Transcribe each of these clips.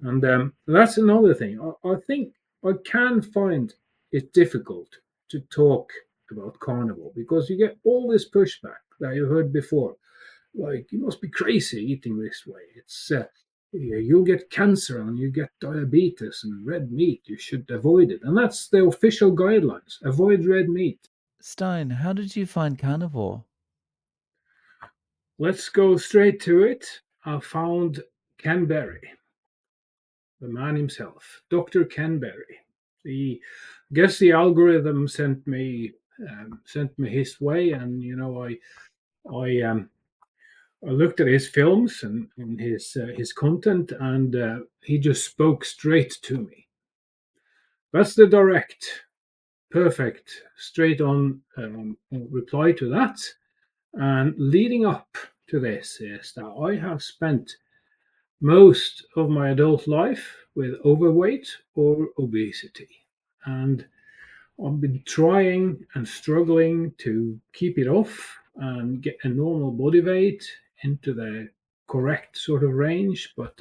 And that's another thing. I think I can find it difficult to talk about carnivore because you get all this pushback that you heard before. Like, you must be crazy eating this way. You'll get cancer and you get diabetes and red meat. You should avoid it. And that's the official guidelines. Avoid red meat. Stein, how did you find carnivore? Let's go straight to it. I found Ken Berry, the man himself, Dr. Ken Berry. The guess the algorithm sent me his way, and I I looked at his films and his content, and he just spoke straight to me. That's the direct, perfect, straight on reply to that. And leading up to this is that I have spent most of my adult life with overweight or obesity. And I've been trying and struggling to keep it off and get a normal body weight into the correct sort of range. But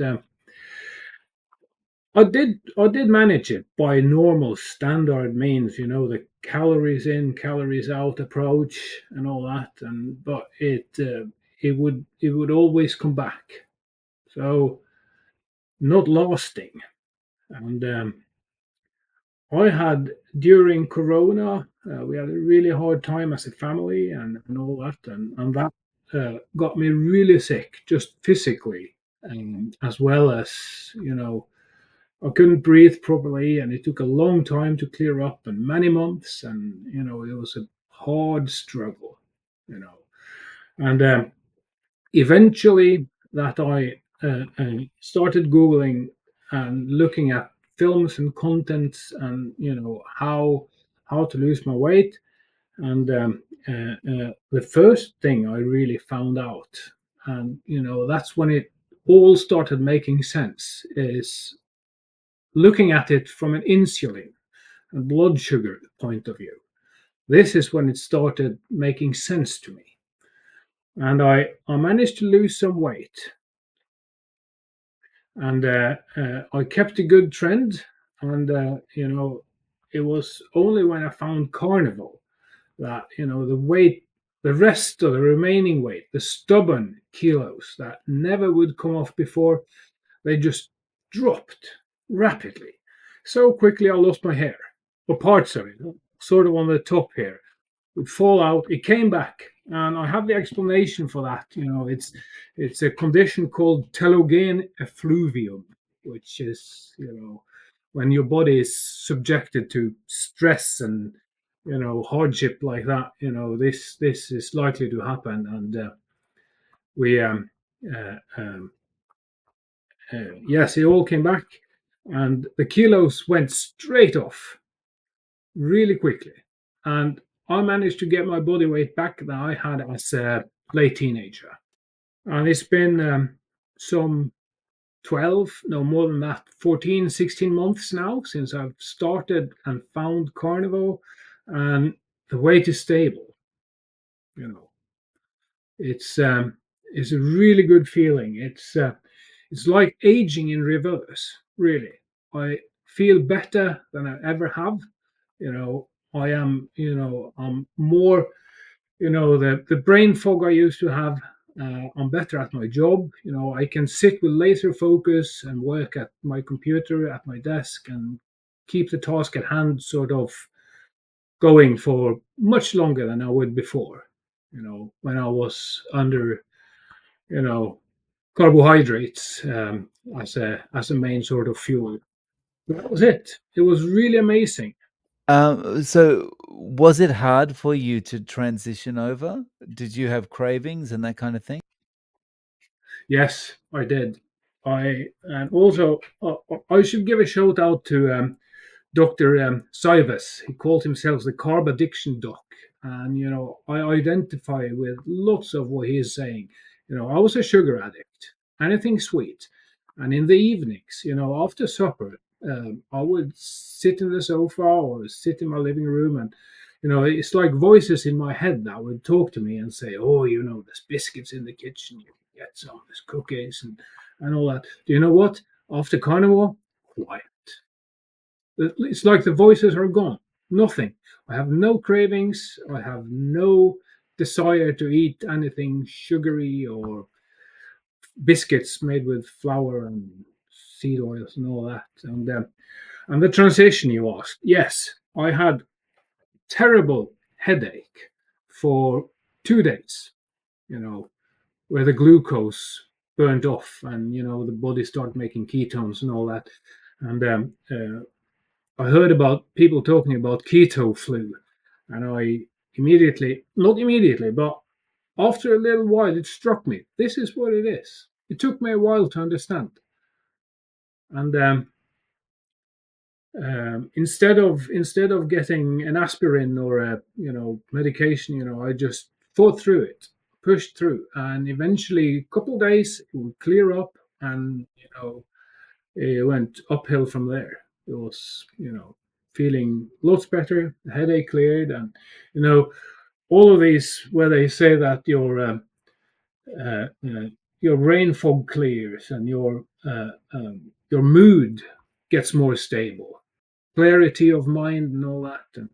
I did manage it by normal standard means, the calories in, calories out approach and all that. And but it would always come back. So not lasting. And I had during Corona, we had a really hard time as a family and all that, and that got me really sick, just physically, as well as I couldn't breathe properly, and it took a long time to clear up, and many months, and it was a hard struggle, you know, and eventually that I started googling and looking at films and contents and how to lose my weight and the first thing I really found out and that's when it all started making sense is looking at it from an insulin and blood sugar point of view. This is when it started making sense to me, and I managed to lose some weight, and I kept a good trend. And it was only when I found carnivore that the weight, the rest of the remaining weight, the stubborn kilos that never would come off before, they just dropped rapidly. So quickly, I lost my hair, or parts of it, sort of on the top here would fall out. It came back, and I have the explanation for that. It's a condition called telogen effluvium, which is when your body is subjected to stress and hardship like that. This is likely to happen, and we uh, um, yes, it all came back, and the kilos went straight off really quickly. And I managed to get my body weight back that I had as a late teenager. And it's been some 12, no more than that, 14, 16 months now since I've started and found carnivore. And the weight is stable. You know, it's it's a really good feeling. It's like aging in reverse. Really, I feel better than I ever have. I am. I'm more. The brain fog I used to have. I'm better at my job. I can sit with laser focus and work at my computer at my desk and keep the task at hand sort of going for much longer than I would before. When I was under you know carbohydrates as a main sort of fuel. That was it. It was really amazing. So was it hard for you to transition over? Did you have cravings and that kind of thing? Yes, I did. And also I should give a shout out to Dr. Sivas. He called himself the carb addiction doc, and I identify with lots of what he is saying. I was a sugar addict, anything sweet, and in the evenings, after supper, I would sit in the sofa or sit in my living room, and it's like voices in my head that would talk to me and say, "Oh, there's biscuits in the kitchen. You can get some. There's cookies and all that." Do you know what? After carnivore, quiet. It's like the voices are gone. Nothing. I have no cravings. I have no desire to eat anything sugary or biscuits made with flour and seed oils and all that. And the transition you asked, yes, I had terrible headache for 2 days. You know, where the glucose burnt off, and the body started making ketones and all that. And I heard about people talking about keto flu, and I immediately, not immediately, but after a little while, it struck me. This is what it is. It took me a while to understand, and instead of getting an aspirin or a medication, I just fought through it, pushed through, and eventually, a couple of days, it would clear up, and it went uphill from there. It was feeling lots better, the headache cleared, and you know all of these where they say that uh, uh, your brain fog clears and your mood gets more stable, clarity of mind and all that. And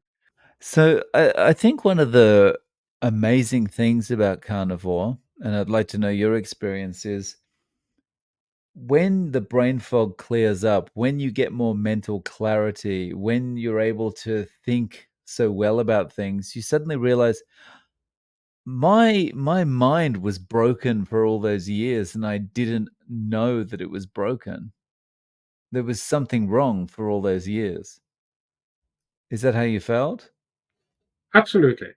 So I think one of the amazing things about carnivore, and I'd like to know your experience, is when the brain fog clears up, when you get more mental clarity, when you're able to think so well about things, you suddenly realize my mind was broken for all those years and I didn't know that it was broken. There was something wrong for all those years. Is that how you felt? absolutely,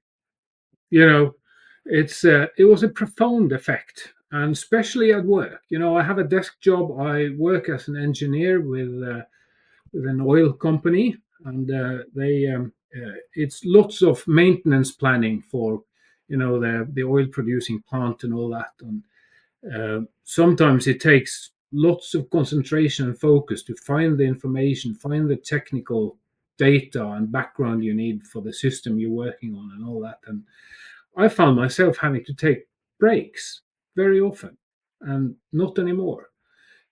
you know, it was a profound effect, and especially at work. I have a desk job. I work as an engineer with an oil company, and it's lots of maintenance planning for the oil producing plant and all that. And sometimes it takes lots of concentration and focus to find the information, find the technical data and background you need for the system you're working on and all that. And I found myself having to take breaks very often, and not anymore.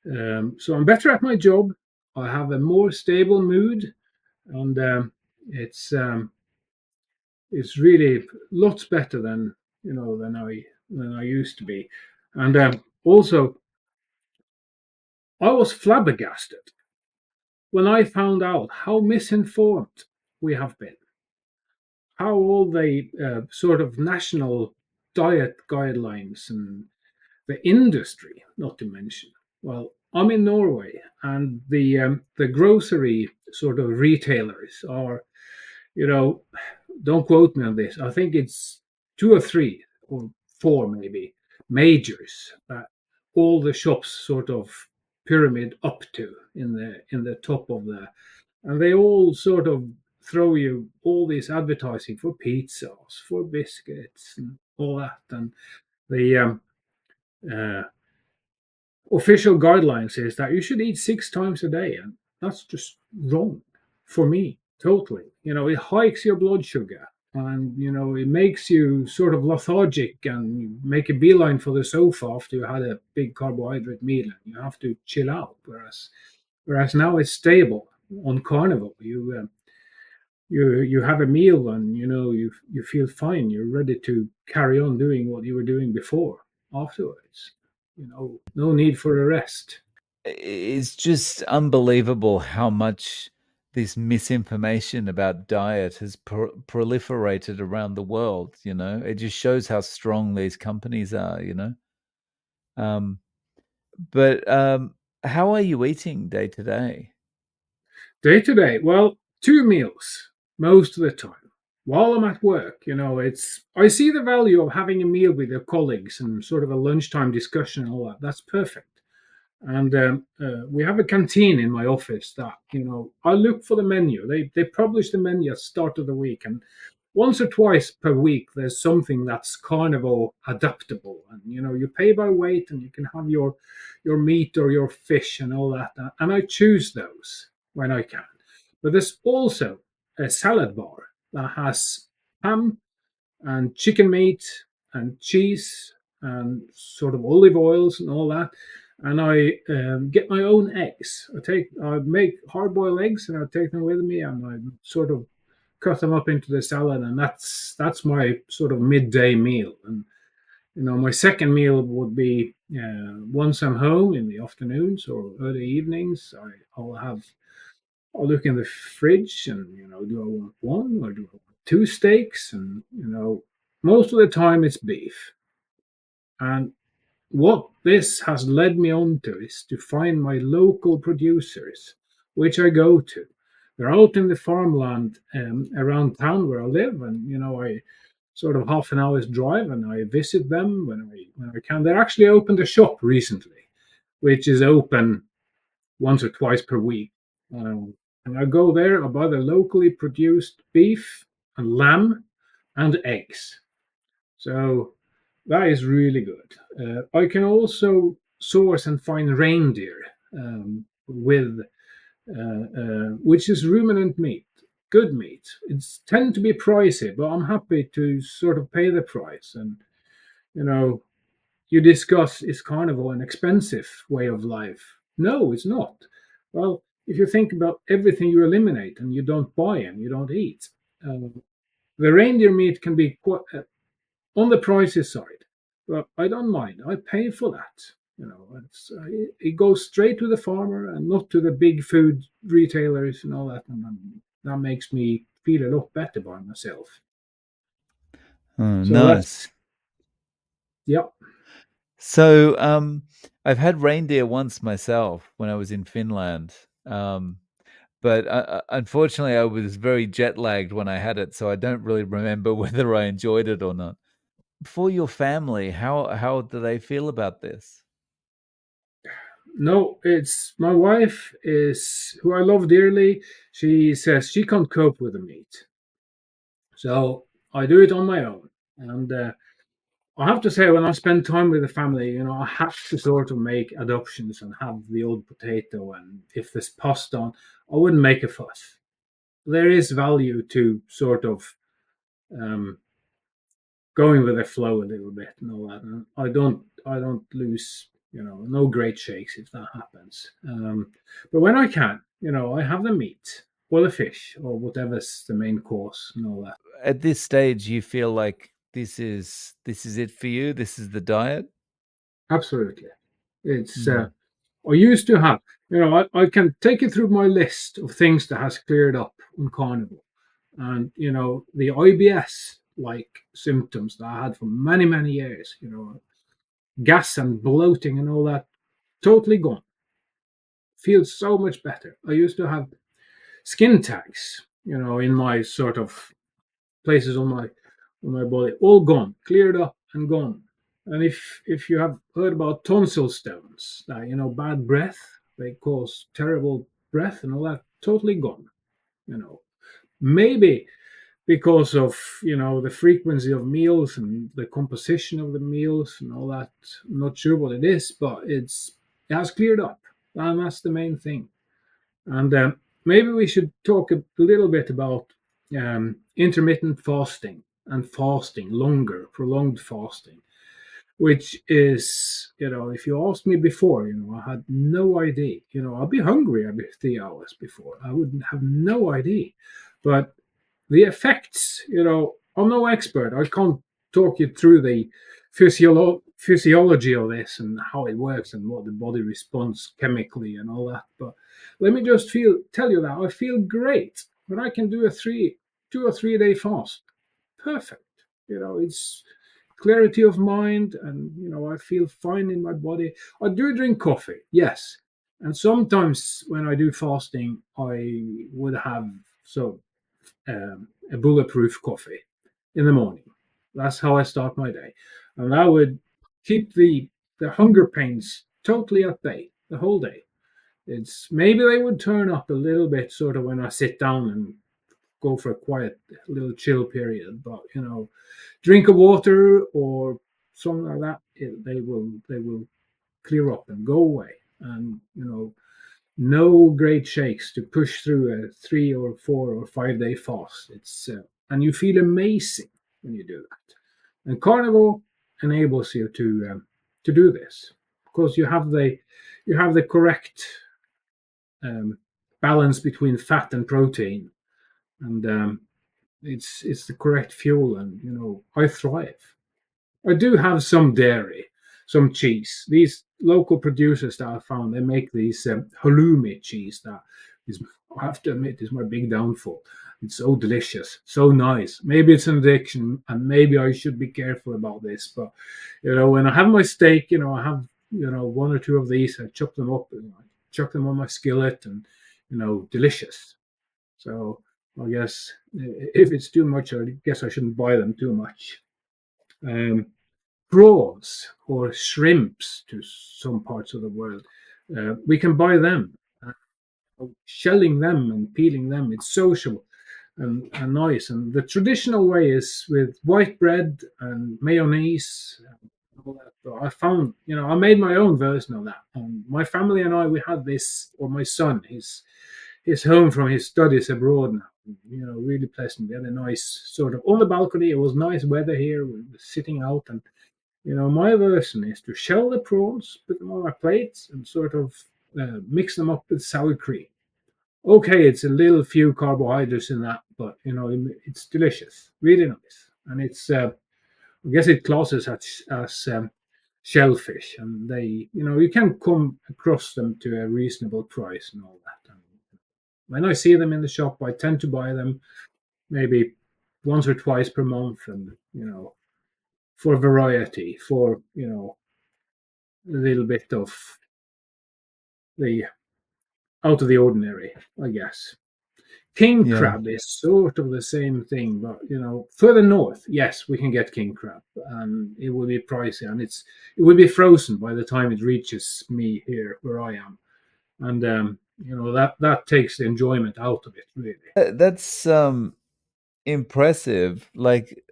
So I'm better at my job. I have a more stable mood, and it's really lots better than I used to be. And also, I was flabbergasted when I found out how misinformed we have been, how all the sort of national diet guidelines and the industry, not to mention. Well, I'm in Norway, and the grocery sort of retailers are, you know, don't quote me on this. I think it's two or three or four maybe majors that all the shops sort of pyramid up to in the top of the, and they all sort of throw you all this advertising for pizzas, for biscuits, and all that, and the uh, official guidelines is that you should eat 6 times a day, and that's just wrong for me totally. It hikes your blood sugar, and it makes you sort of lethargic, and you make a beeline for the sofa after you had a big carbohydrate meal, and you have to chill out. Whereas now it's stable on carnivore. You have a meal, and you feel fine. You're ready to carry on doing what you were doing before afterwards. No need for a rest. It's just unbelievable how much this misinformation about diet has proliferated around the world. It just shows how strong these companies are. Um, but how are you eating day to day? Day to day, well, two meals most of the time. While I'm at work, I see the value of having a meal with your colleagues and sort of a lunchtime discussion and all that. That's perfect. And we have a canteen in my office that I look for the menu. They publish the menu at the start of the week, and once or twice per week there's something that's carnivore adaptable, and you pay by weight, and you can have your meat or your fish and all that, and I choose those when I can. But there's also a salad bar that has ham and chicken meat and cheese and sort of olive oils and all that. and I get my own eggs. I make hard boiled eggs, and I take them with me, and I sort of cut them up into the salad, and that's my sort of midday meal. And my second meal would be once I'm home in the afternoons or early evenings. I'll look in the fridge, and do I want one or do I want two steaks? And most of the time it's beef. And what this has led me on to is to find my local producers, which I go to. They're out in the farmland around town where I live, and I sort of half an hour's drive, and I visit them when I can. They actually opened a shop recently, which is open once or twice per week. Um, and I go there, I buy the locally produced beef and lamb and eggs. So that is really good. I can also source and find reindeer with which is ruminant meat, good meat. It's tend to be pricey, but I'm happy to sort of pay the price. And you know, you discuss, is carnivore an expensive way of life? No, it's not. Well, if you think about everything you eliminate and you don't buy and you don't eat, uh, the reindeer meat can be quite on the pricey side, but I don't mind. I pay for that. It goes straight to the farmer and not to the big food retailers and all that, and that makes me feel a lot better by myself. Oh, So nice. that's yeah. So, I've had reindeer once myself when I was in Finland. But unfortunately, I was very jet lagged when I had it, so I don't really remember whether I enjoyed it or not. For your family, how do they feel about this? No, it's my wife is who I love dearly. She says she can't cope with the meat, so I do it on my own. And I have to say, when I spend time with the family, I have to sort of make adoptions and have the old potato. And if there's pasta on, I wouldn't make a fuss. There is value to sort of um, going with the flow a little bit and all that. And I don't lose, no great shakes if that happens. But when I can, I have the meat or the fish or whatever's the main course and all that. At this stage, you feel like this is it for you? This is the diet? Absolutely. It's Mm. I used to have, I can take you through my list of things that has cleared up on carnivore. And, the IBS like symptoms that I had for many, many years, gas and bloating and all that, totally gone. Feels so much better. I used to have skin tags, in my sort of places on my body, all gone, cleared up and gone. And if you have heard about tonsil stones, that bad breath, they cause terrible breath and all that, totally gone. Maybe because of the frequency of meals and the composition of the meals and all that. I'm not sure what it is, but it has cleared up, and that's the main thing. And maybe we should talk a little bit about intermittent fasting and fasting, longer, prolonged fasting, which is, if you asked me before, I had no idea. I'd be hungry every 3 hours before. I would have no idea. But the effects, I'm no expert. I can't talk you through the physiology of this and how it works and what the body responds chemically and all that. But let me just tell you that I feel great when I can do a 2 or 3 day fast. Perfect. It's clarity of mind, and I feel fine in my body. I do drink coffee, yes, and sometimes when I do fasting, I would have so a bulletproof coffee in the morning. That's how I start my day, and that would keep the hunger pains totally at bay the whole day. It's maybe they would turn up a little bit sort of when I sit down and go for a quiet little chill period, but drink of water or something like that, they will clear up and go away. And no great shakes to push through a 3 or 4 or 5 day fast. It's and you feel amazing when you do that. And carnivore enables you to do this. because you have the correct um, balance between fat and protein, and it's the correct fuel, and I thrive. I do have some dairy, some cheese. These local producers that I found, they make these halloumi cheese that is, I have to admit, is my big downfall. It's so delicious, so nice. Maybe it's an addiction, and maybe I should be careful about this. But when I have my steak, I have one or two of these. I chop them up and I chuck them on my skillet, and delicious. So I guess if it's too much, I guess I shouldn't buy them too much. Um, Prawns or shrimps to some parts of the world. We can buy them. Shelling them and peeling them, it's social and nice. And the traditional way is with white bread and mayonnaise. And all that. But I found, I made my own version of that. And my family and I, we had this, or my son, he's home from his studies abroad now. Really pleasant. We had a nice sort of on the balcony. It was nice weather here. We were sitting out, and my version is to shell the prawns, put them on a plate, and sort of mix them up with sour cream. Okay, it's a little few carbohydrates in that, but it's delicious, really nice, and it's I guess it classes as shellfish, and they you can come across them to a reasonable price and all that. And when I see them in the shop, I tend to buy them maybe once or twice per month, and for variety, for a little bit of the out of the ordinary, I guess. King Yeah. crab is sort of the same thing, but further north, yes, we can get king crab, and it will be pricey, and it will be frozen by the time it reaches me here where I am, and that takes the enjoyment out of it, really. That's impressive. Like,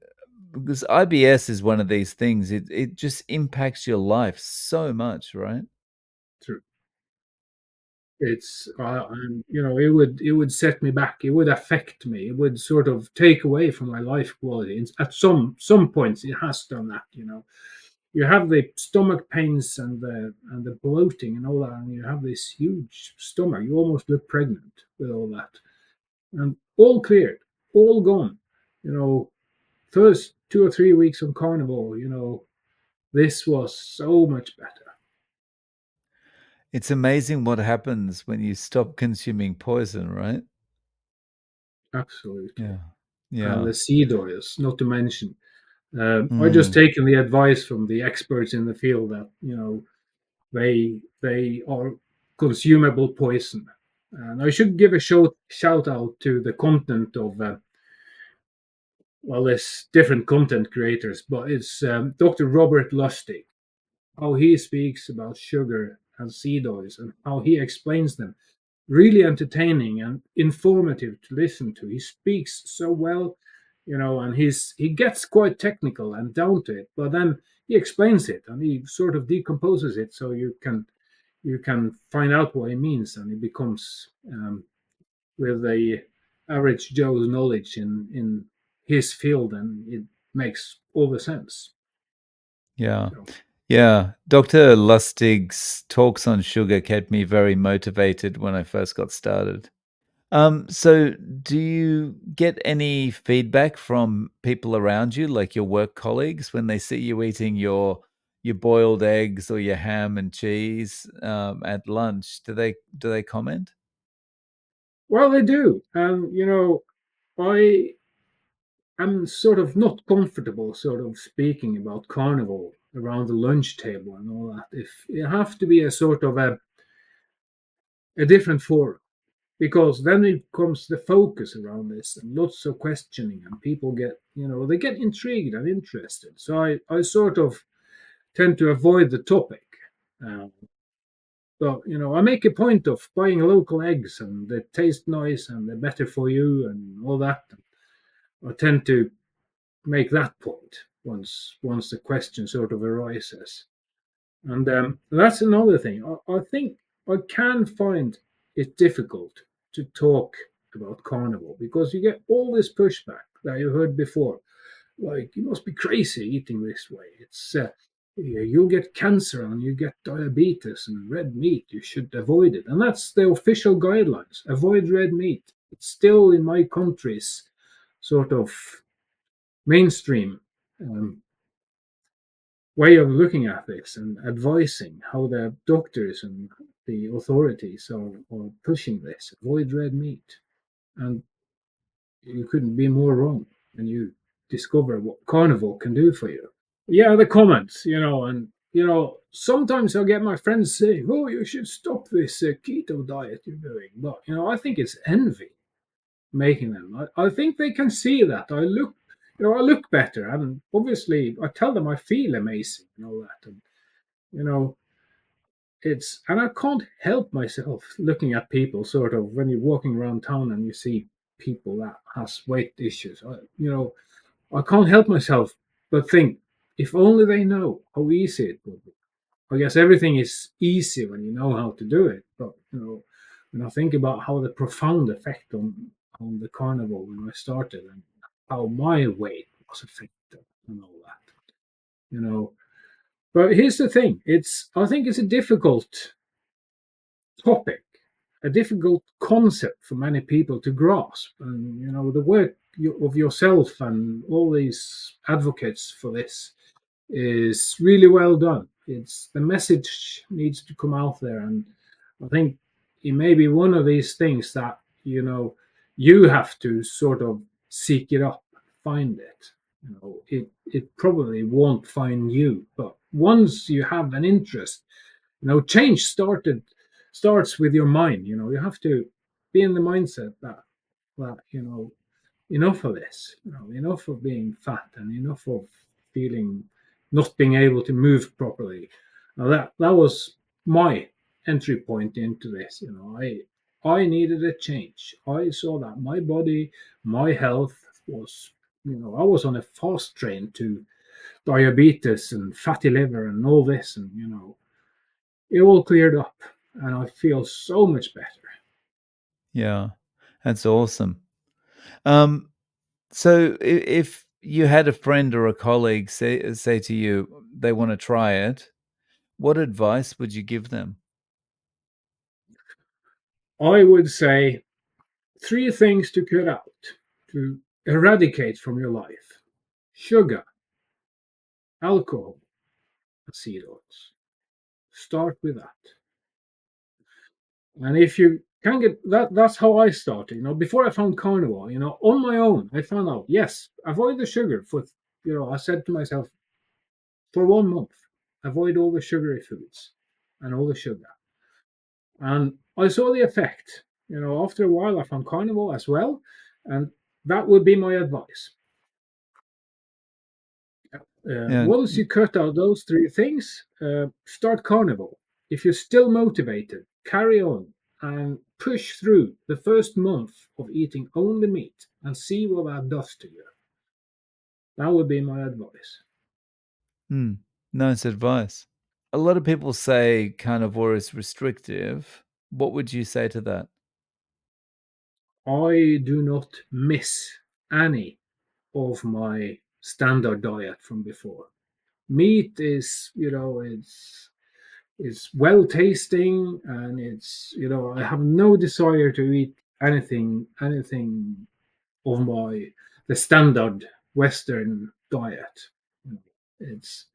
because IBS is one of these things. It just impacts your life so much, right? True. It's and it would set me back. It would affect me. It would sort of take away from my life quality. And at some points, it has done that. You have the stomach pains and the bloating and all that, and you have this huge stomach. You almost look pregnant with all that, and all cleared, all gone. You know, first 2 or 3 weeks on carnivore. This was so much better. It's amazing what happens when you stop consuming poison, right? Absolutely. Yeah. And Yeah. the seed oils, not to mention. I just Mm. taken the advice from the experts in the field that they are consumable poison. And I should give a shout out to the content of well, there's different content creators, but it's Dr. Robert Lustig, how he speaks about sugar and seed oils and how he explains them. Really entertaining and informative to listen to. He speaks so well, and he gets quite technical and down to it, but then he explains it and he sort of decomposes it so you can find out what he means, and it becomes with the average Joe's knowledge in his field, and it makes all the sense. Yeah. So, Yeah. Dr. Lustig's talks on sugar kept me very motivated when I first got started. So do you get any feedback from people around you, like your work colleagues, when they see you eating your boiled eggs or your ham and cheese at lunch? Do they comment? well, they do, and I am sort of not comfortable sort of speaking about carnival around the lunch table and all that. If it have to be a sort of a different forum, because then it comes the focus around this and lots of questioning, and people get they get intrigued and interested. So I sort of tend to avoid the topic. Um, but I make a point of buying local eggs, and they taste nice and they're better for you and all that. I tend to make that point once the question sort of arises. And that's another thing. I think I can find it difficult to talk about carnivore because you get all this pushback that you heard before. Like, you must be crazy eating this way. you'll get cancer and you get diabetes, and red meat, you should avoid it. And that's the official guidelines. Avoid red meat. It's still in my country's sort of mainstream um, way of looking at this and advising how the doctors and the authorities are pushing this. Avoid red meat. And you couldn't be more wrong when you discover what carnivore can do for you. Yeah, the comments, and sometimes I'll get my friends saying, "Oh, you should stop this keto diet you're doing." But I think it's envy making them. I think they can see that I look better, and obviously I tell them I feel amazing and all that, and you know, and I can't help myself looking at people sort of when you're walking around town and you see people that has weight issues. I can't help myself but think if only they know how easy it would be. I guess everything is easy when you know how to do it, but when I think about how the profound effect on the carnival when I started and how my weight was affected and all that, you know. But here's the thing: I think it's a difficult topic, a difficult concept for many people to grasp. And the work of yourself and all these advocates for this is really well done. It's the message needs to come out there, and I think it may be one of these things that you have to sort of seek it up, find it. It probably won't find you, but once you have an interest, change starts with your mind. You have to be in the mindset that enough of this, enough of being fat and enough of feeling not being able to move properly. Now that was my entry point into this. I needed a change. I saw that my body, my health was, I was on a fast train to diabetes and fatty liver and all this, and it all cleared up, and I feel so much better. Yeah, that's awesome. Um, so if you had a friend or a colleague say to you they want to try it, what advice would you give them? I would say three things to cut out, to eradicate from your life: sugar, alcohol, and seed oils. Start with that. And if you can get that, that's how I started. Before I found carnivore, on my own, I found out, yes, avoid the sugar I said to myself, for 1 month, avoid all the sugary foods and all the sugar. And I saw the effect. After a while, I found carnivore as well. And that would be my advice. Yeah, Once you cut out those three things, start carnivore. If you're still motivated, carry on and push through the first month of eating only meat and see what that does to you. That would be my advice. hmm, nice advice. A lot of people say carnivore is restrictive. What would you say to that? I do not miss any of my standard diet from before. Meat is well tasting, and I have no desire to eat anything of the standard Western diet. It's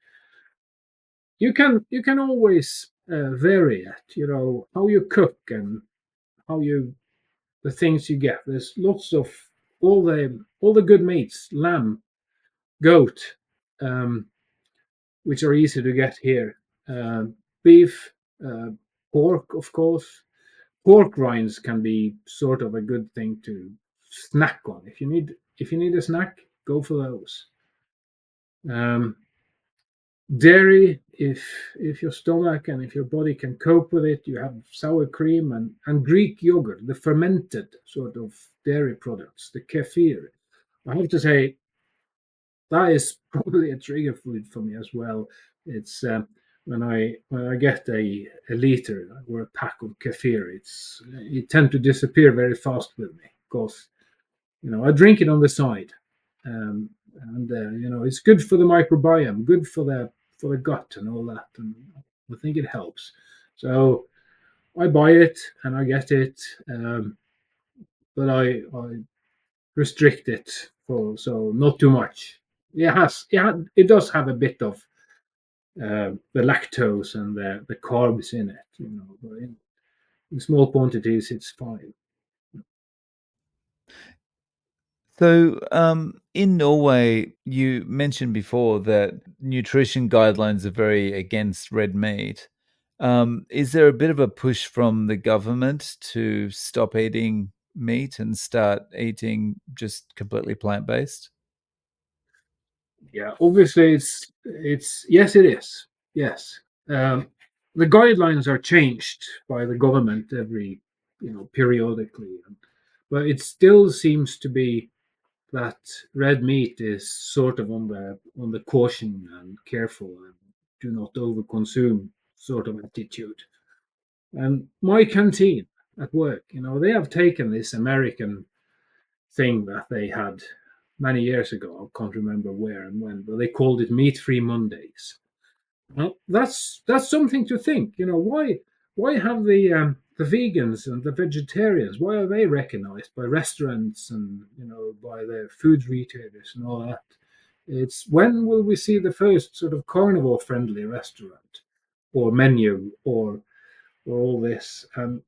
you can always vary it. How you cook and how you the things you get. There's lots of all the good meats: lamb, goat, um, which are easy to get here, beef, uh, pork, of course. Pork rinds can be sort of a good thing to snack on. If you need a snack, go for those. Um, Dairy, if your stomach and if your body can cope with it, you have sour cream and Greek yogurt, the fermented sort of dairy products, the kefir. I have to say that is probably a trigger food for me as well. It's when I get a liter or a pack of kefir, it tend to disappear very fast with me because I drink it on the side, and it's good for the microbiome, good for for the gut and all that, and I think it helps. So I buy it and I get it, but I restrict it for so not too much. It does have a bit of the lactose and the carbs in it, but in small quantities it's fine. So, in Norway, you mentioned before that nutrition guidelines are very against red meat. Is there a bit of a push from the government to stop eating meat and start eating just completely plant-based? Yeah, obviously it's yes, it is. Yes, um, the guidelines are changed by the government every periodically, but it still seems to be that red meat is sort of on the caution and careful and do not overconsume sort of attitude. And my canteen at work, they have taken this American thing that they had many years ago. I can't remember where and when, but they called it meat-free Mondays. Well, that's something to think. Why have the vegans and the vegetarians? Why are they recognized by restaurants and by the food retailers and all that? It's when will we see the first sort of carnivore-friendly restaurant or menu or all this? And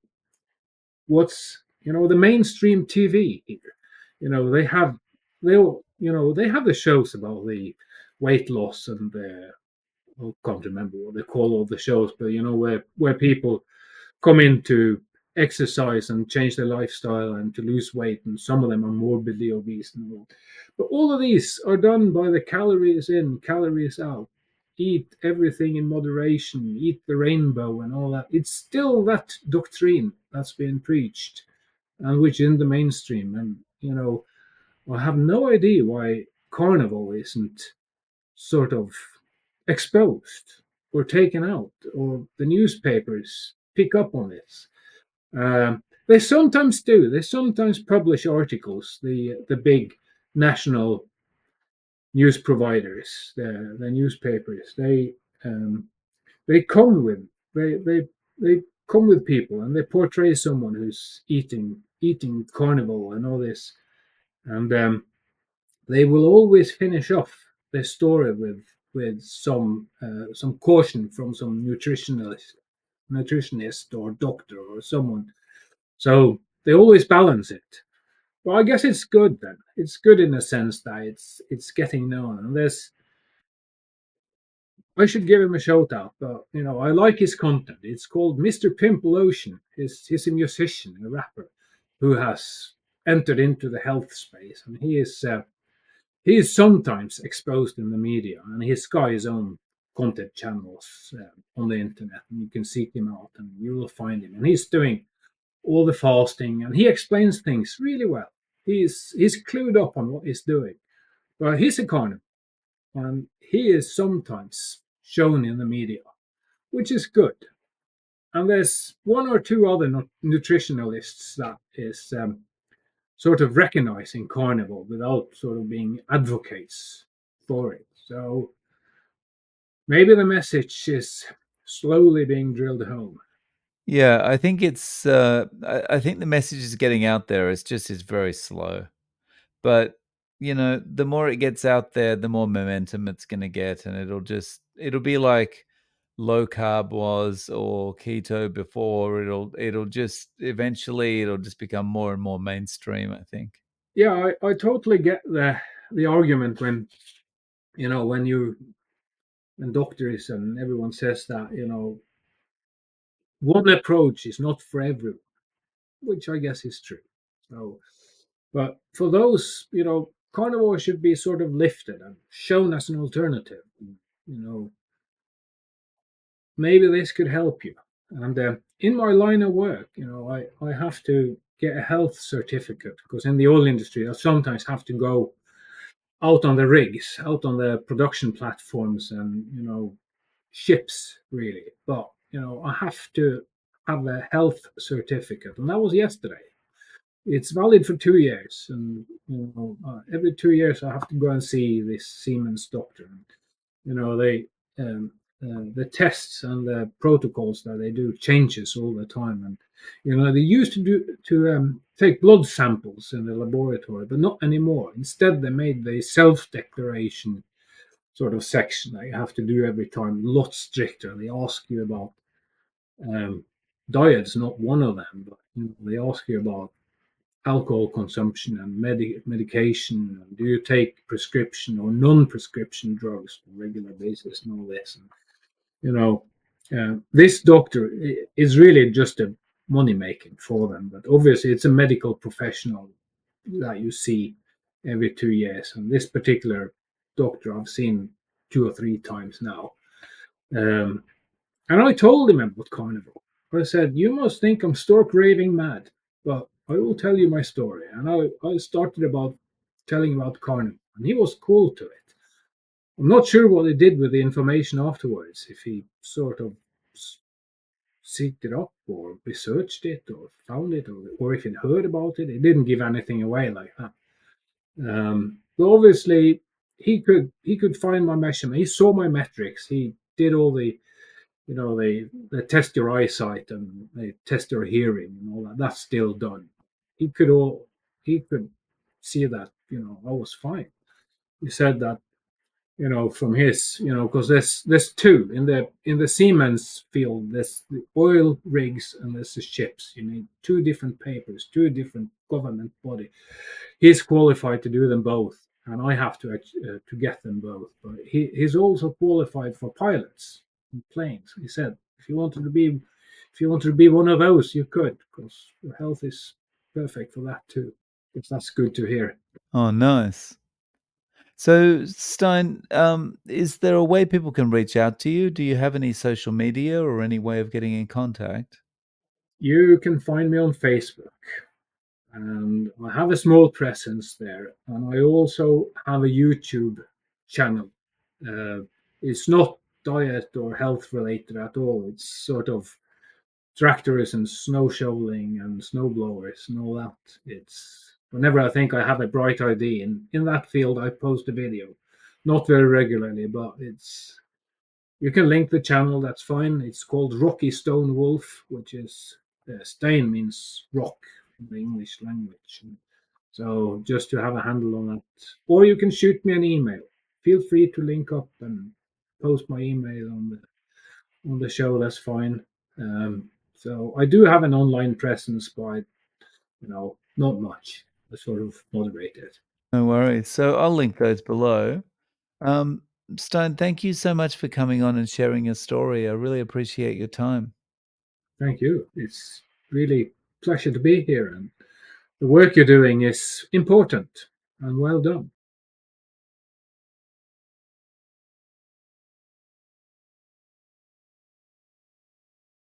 what's the mainstream TV here? They have they have the shows about the weight loss and the I can't remember what they call all the shows, but where people come in to exercise and change their lifestyle and to lose weight, and some of them are morbidly obese and all. But all of these are done by the calories in, calories out. Eat everything in moderation, eat the rainbow and all that. It's still that doctrine that's been preached and which is in the mainstream. And I have no idea why carnival isn't sort of exposed or taken out, or the newspapers pick up on this. They sometimes do. They sometimes publish articles. The big national news providers, the newspapers, um, they come with they come with people and they portray someone who's eating carnival and all this, and they will always finish off their story with some caution from some nutritionist or doctor or someone. So they always balance it. Well, I guess it's good then. It's good in a sense that it's getting known. And I should give him a shout out, but I like his content. It's called Mr. Pimple Ocean. He's a musician, a rapper, who has entered into the health space, and he is sometimes exposed in the media, and he's got his own content channels on the internet, and you can seek him out, and you will find him. And he's doing all the fasting, and he explains things really well. He's clued up on what he's doing, but he's a carnivore, and he is sometimes shown in the media, which is good. And there's one or two other nutritionalists that is sort of recognizing carnivore without sort of being advocates for it. So maybe the message is slowly being drilled home. Yeah, I think I think the message is getting out there. It's very slow. But, the more it gets out there, the more momentum it's gonna get, and it'll be like low carb was or keto before. It'll just eventually it'll just become more and more mainstream, I think. Yeah, I totally get the argument when when you and doctors and everyone says that one approach is not for everyone, which I guess is true. So, but for those, carnivore should be sort of lifted and shown as an alternative. You know, maybe this could help you. And in my line of work, I have to get a health certificate because in the oil industry, I sometimes have to go out on the rigs, out on the production platforms, and ships really. But I have to have a health certificate, and that was yesterday. It's valid for 2 years, and every 2 years I have to go and see this Siemens doctor. And, they the tests and the protocols that they do changes all the time. And they used to take blood samples in the laboratory, but not anymore. Instead, they made the self-declaration sort of section that you have to do every time a lot stricter. They ask you about um, diet's not one of them, but they ask you about alcohol consumption and medication. Do you take prescription or non-prescription drugs on a regular basis and all this? And, this doctor is really just a money making for them, but obviously it's a medical professional that you see every 2 years. And this particular doctor I've seen 2 or 3 times now. Um, and I told him about carnivore. I said, "You must think I'm stark raving mad, but I will tell you my story." And I started about telling about carnivore, and he was cool to it. I'm not sure what he did with the information afterwards, if he sort of seeked it up or researched it or found it, or if he'd heard about it. He didn't give anything away like that. But obviously, he could find my measurement. He saw my metrics. He did all the they test your eyesight and they test your hearing and all that. That's still done. He could see that I was fine. He said that from his because there's two in the Siemens field. There's the oil rigs and there's the ships. You need two different papers, two different government body. He's qualified to do them both, and I have to get them both. But he's also qualified for pilots in planes. He said if you wanted to be one of those, you could, because your health is perfect for that too. If that's good to hear. Oh, nice. So, Stein, is there a way people can reach out to you? Do you have any social media or any way of getting in contact? You can find me on Facebook, and I have a small presence there, and I also have a YouTube channel. Uh, it's not diet or health related at all. It's sort of tractors and snow shoveling and snow blowers and all that. It's whenever I think I have a bright idea in that field, I post a video. Not very regularly, but it's you can link the channel. That's fine. It's called Rocky Stone Wolf, which is Stein means rock in the English language. So just to have a handle on that, or you can shoot me an email. Feel free to link up and post my email on the show. That's fine. So I do have an online presence, but not much. I sort of moderate it. No worries. So, I'll link those below. Um, Stein, thank you so much for coming on and sharing your story. I really appreciate your time. Thank you. It's really a pleasure to be here, and the work you're doing is important and well done.